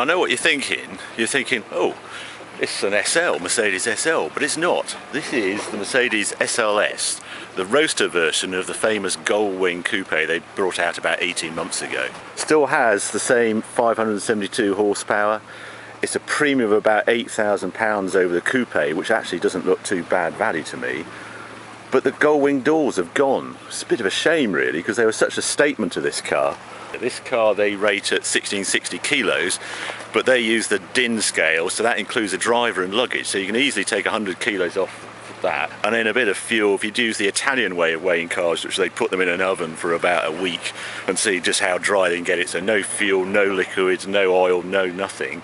I know what you're thinking. You're thinking, oh, it's an SL, Mercedes SL, but it's not. This is the Mercedes SLS, the Roadster version of the famous Gullwing coupe they brought out about 18 months ago. Still has the same 572 horsepower. It's a premium of about £8,000 over the coupe, which actually doesn't look too bad value to me. But the Gullwing doors have gone. It's a bit of a shame really, because they were such a statement to this car. This car they rate at 1660 kilos, but they use the DIN scale, so that includes the driver and luggage, so you can easily take 100 kilos off that. And then a bit of fuel, if you'd use the Italian way of weighing cars, which they put them in an oven for about a week and see just how dry they can get it, so no fuel, no liquids, no oil, no nothing,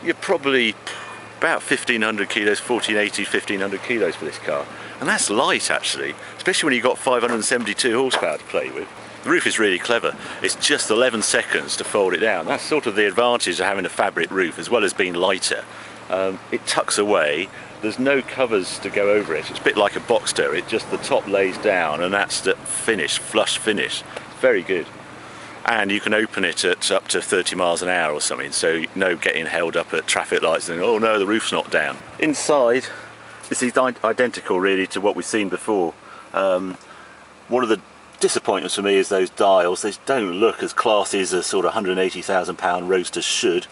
you're probably about 1500 kilos, 1480, 1500 kilos for this car. And that's light actually, especially when you've got 572 horsepower to play with. The roof is really clever. It's just 11 seconds to fold it down. That's sort of the advantage of having a fabric roof, as well as being lighter. It tucks away. There's no covers to go over it. It's a bit like a Boxster. It just, the top lays down, and that's the finish, flush finish. Very good. And you can open it at up to 30 miles an hour or something, so no getting held up at traffic lights and oh no, the roof's not down. Inside, this is identical really to what we've seen before. One of the disappointments for me is those dials. They don't look as classy as a sort of £180,000 Roadster should,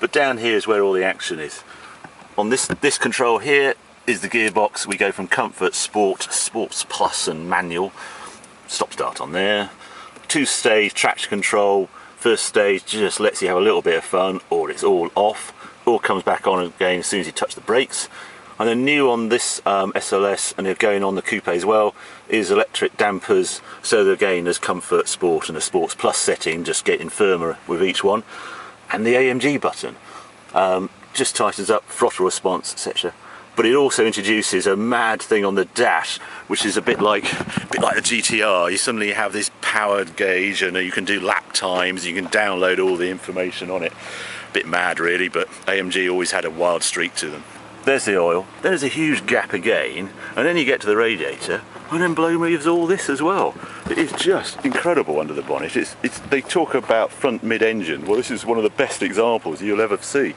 but down here is where all the action is. On this control here is the gearbox. We go from comfort, sport, sports plus and manual. Stop start on there. 2-stage traction control. First stage just lets you have a little bit of fun, or it's all off. All comes back on again as soon as you touch the brakes. And then new on this SLS, and they're going on the coupe as well, is electric dampers. So again, there's comfort, sport and a sports plus setting, just getting firmer with each one. And the AMG button just tightens up throttle response, etc. But it also introduces a mad thing on the dash, which is a bit like the GTR. You suddenly have this powered gauge, and you can do lap times. You can download all the information on it. Bit mad really, but AMG always had a wild streak to them. There's the oil, then there's a huge gap again, and then you get to the radiator, and then blow moves all this as well. It is just incredible under the bonnet. They talk about front mid-engine. Well, this is one of the best examples you'll ever see.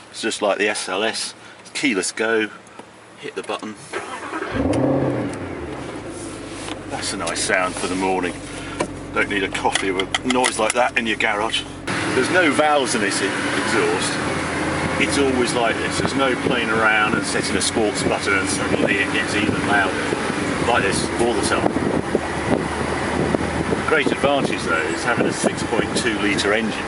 It's just like the SLS, keyless go, hit the button. That's a nice sound for the morning. Don't need a coffee with a noise like that in your garage. There's no valves in this exhaust. It's always like this. There's no playing around and setting a sports button and suddenly it gets even louder. Like this all the time. The great advantage though is having a 6.2 litre engine.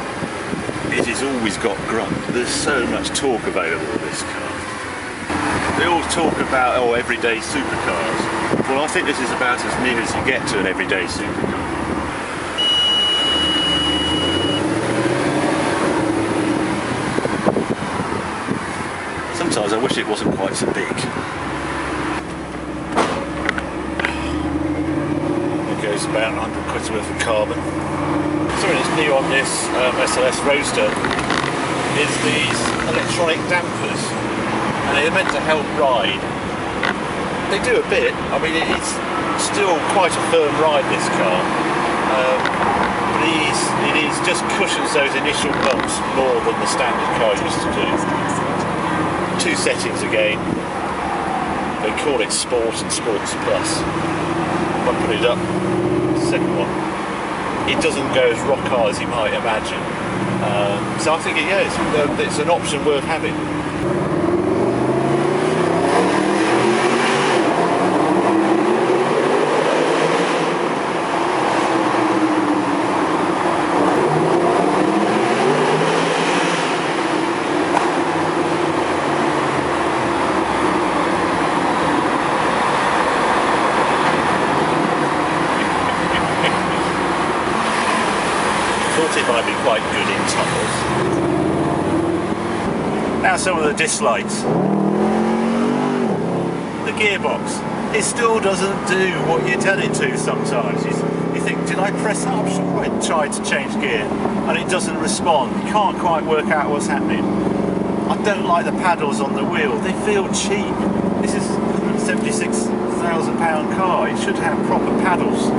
It has always got grunt. There's so much torque available with this car. They all talk about, oh, everyday supercars. Well, I think this is about as near as you get to an everyday supercar. Sometimes I wish it wasn't quite so big. It goes about 100 quid's worth of carbon. Something that's new on this SLS Roadster is these electronic dampers, and they're meant to help ride. They do a bit. I mean, it's still quite a firm ride, this car, but it just cushions those initial bumps more than the standard car used to do. 2 settings again. They call it Sport and Sports Plus. If I put it up, second one, it doesn't go as rock hard as you might imagine. So I think it's an option worth having. It might be quite good in tunnels. Now some of the dislikes. The gearbox. It still doesn't do what you tell it to sometimes. You think, did I press up? Sure, I tried to change gear and it doesn't respond. You can't quite work out what's happening. I don't like the paddles on the wheel. They feel cheap. This is a £76,000 car. It should have proper paddles.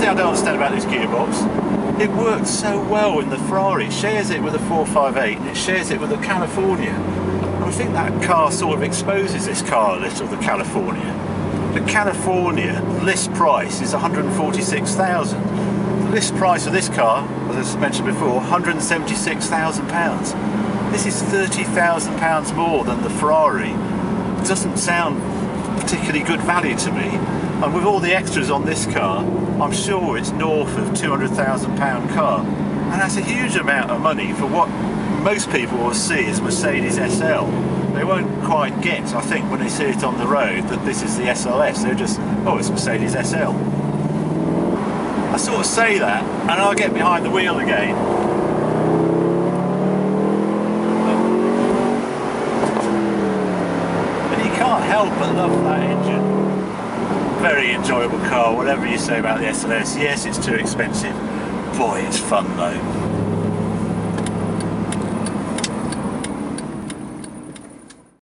thing I don't understand about this gearbox, it works so well in the Ferrari. It shares it with a 458 and it shares it with the California. And I think that car sort of exposes this car a little, the California. The California list price is 146,000. The list price of this car, as I mentioned before, £176,000. This is £30,000 more than the Ferrari. It doesn't sound particularly good value to me. And with all the extras on this car, I'm sure it's north of £200,000 car. And that's a huge amount of money for what most people will see as Mercedes SL. They won't quite get, I think, when they see it on the road, that this is the SLS. They're just, oh, it's Mercedes SL. I sort of say that, and I'll get behind the wheel again. And you can't help but love that engine. Very enjoyable car, whatever you say about the SLS. Yes, it's too expensive. Boy, it's fun though.